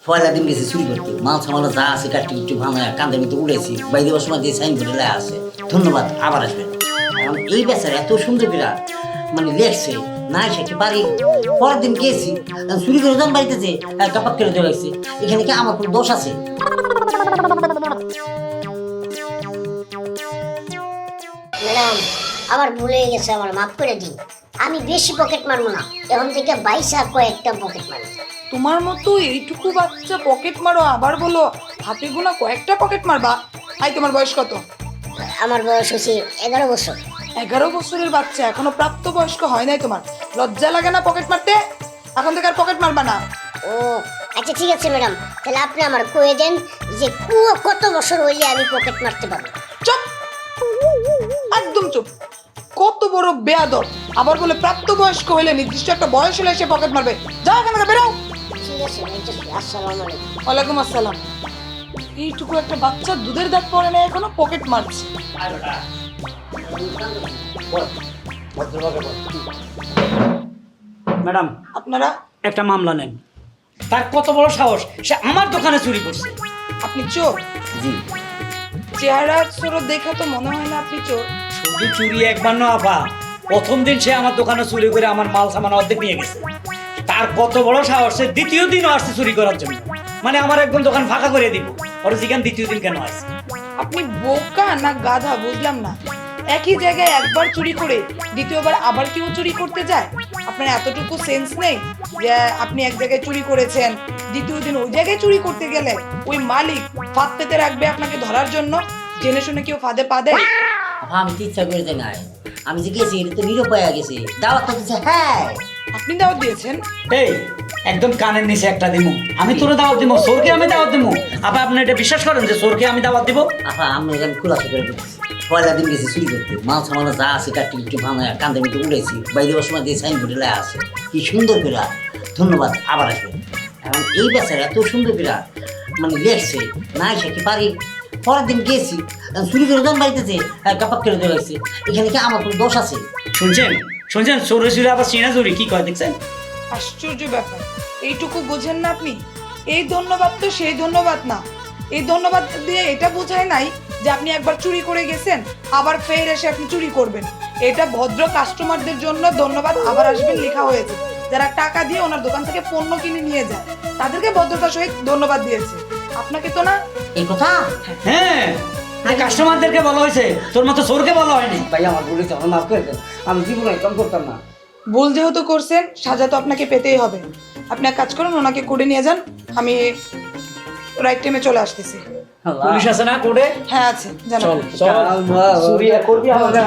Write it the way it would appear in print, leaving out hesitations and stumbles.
পয়লা দিন গেছি চুরি করতে, মাল সামাল যা আছে কাটি একটু ভাঙা কান্দের মতো উড়েছি, বাইরে দেওয়ার সময় দিয়ে সাইন করে আছে, ধন্যবাদ আবার আসবেন। এখন এই বেচারা এত সুন্দর বিরা মানে লেখছে না সেটি পারি। পরের দিন গেছি চুরি করে যখন বাড়িতে যে কাপাক করে দেওয়া হয়েছে, এখানে কি আমার কোনো দোষ আছে? ম্যাডাম আবার ভুলে গেছে, আমার মাফ করে দিন। আমি বেশি পকেট মারবো না, এখন থেকে 22 কয়েকটা পকেট মারবো। তোমার মতো এইটুকু বাচ্চা পকেট মারো, আবার বলো হাতে গোনা কয়েকটা পকেট মারবা? আই তোমার বয়স কত? আমার বয়স হচ্ছে 11 বছর। 11 বছরের বাচ্চা, এখনো প্রাপ্তবয়স্ক হয় নাই তোমার? লজ্জা লাগে না পকেট মারতে? এখন থেকে আর পকেট মারবা না। ও আচ্ছা ঠিক আছে ম্যাডাম, তাহলে আপনি আমার কয়ে দেন যে কত বছর হইলে আমি পকেট মারতে পারবো। চুপ, একদম চুপ। কত বড় বেয়াদব, আবার বলে প্রাপ্তবয়স্ক হইলে নির্দিষ্ট একটা বয়স হলে সে পকেট মারবে। যাও এখান থেকে বেরো। ঠিক আছে আসসালামু আলাইকুম। ওয়ালাইকুম আসসালাম। এইটুকু একটা বাচ্চা দুধের দাঁত পড়ে না, এখনো পকেট মারছে। ম্যাডাম আপনারা একটা মামলা নেন। তার কত বড় সাহস, সে আমার দোকানে চুরি করছে। আপনি চোর? জি। চেহারা চোর দেখে তো মনে হয় না আপনি চোর। শুধু চুরি একবার না আপা, প্রথম দিন সে আমার দোকানে চুরি করে আমার মাল সামান অর্ধেক নিয়ে গেছে। তার কত বড় সাহস, সে দ্বিতীয় দিনও আসছে চুরি করার জন্য। মানে আমার একদম দোকান ফাঁকা করে দিব। ওর জিজ্ঞান দ্বিতীয় দিন কেন আসছে? আপনি বোকা না গাধা বুঝলাম না। একই জায়গায় একবার চুরি করে দ্বিতীয়বার আবার কেউ চুরি করতে যায়? আপনার এতটুকু সেন্স নেই যে আপনি এক জায়গায় চুরি করেছেন, দ্বিতীয় দিন ওই জায়গায় চুরি করতে গেলে ওই মালিক ফাঁদ পেতে রাখবে আপনাকে ধরার জন্য? জেনে শুনে কেউ ফাঁদে পা দেয়? আমি তো ইচ্ছা করে যে নাই, আমি যে গেছি এটা তো নিরুপায় গেছি, দাওয়াত তো দিচ্ছে। হ্যাঁ আপনি দাওয়াত দিয়েছেন? এই একদম কানের নিচে একটা দিমু, আমি তোরে দাওয়াত দিব? সোরকে আমি দাওয়াত দিব? আপা আপনি এটা বিশ্বাস করেন যে সোরকে আমি দাওয়াত দিব? আপা আমি এখানে খোলাসা করে দিচ্ছি, পয়লা দিন গেছি চুরি করতে, মাল সামাল যা আছে কাটি একটু ভাঙা কান্দের মতো উড়েছি, বাইরে দেওয়ার সময় দিয়ে সাইন করে আছে, কি সুন্দর বিরা, ধন্যবাদ আবার আসবেন। এখন এই বেচারা এত সুন্দর বিরা মানে লেখছে না সেটি পারি। পরের দিন গেছি চুরি করে যখন বাড়িতে যে কাপাক করে দেওয়া হয়েছে, এখানে কি আমার কোনো দোষ আছে? শুনছেন শুনছেন, চোরে চুরি আবার চিনা চুরি কি কয় দেখছেন? আশ্চর্য ব্যাপার, এইটুকু বোঝেন না আপনি? এই ধন্যবাদ তো সেই ধন্যবাদ না। এই ধন্যবাদ দিয়ে এটা বোঝায় নাই যে আপনি একবার চুরি করে গেছেন আবার ফের এসে আপনি চুরি করবেন। এটা ভদ্র কাস্টমারদের জন্য ধন্যবাদ আবার আসবেন লেখা হয়েছে। যারা টাকা দিয়ে ওনার দোকান থেকে পণ্য কিনে নিয়ে যায় তাদেরকে ভদ্রতার সহিত ধন্যবাদ দিয়েছে, আপনাকে তো না। এই কথা হ্যাঁ, কাস্টমারদেরকে বলা হয়েছে, তোর মতো চোরকে বলা হয়নি। ভাই আমার বলেছে, আমার মাফ করে দেন, আমি জীবনে একদম করতাম না। ভুল যেহেতু করছেন সাজা তো আপনাকে পেতেই হবে। আপনি এক কাজ করুন, ওনাকে কোর্টে নিয়ে যান, আমি রাইট টাইমে চলে আসতেছি। পুলিশ আছে না কোর্টে? হ্যাঁ আছে, জানো। চল চল, চুরি করবি আমাদের।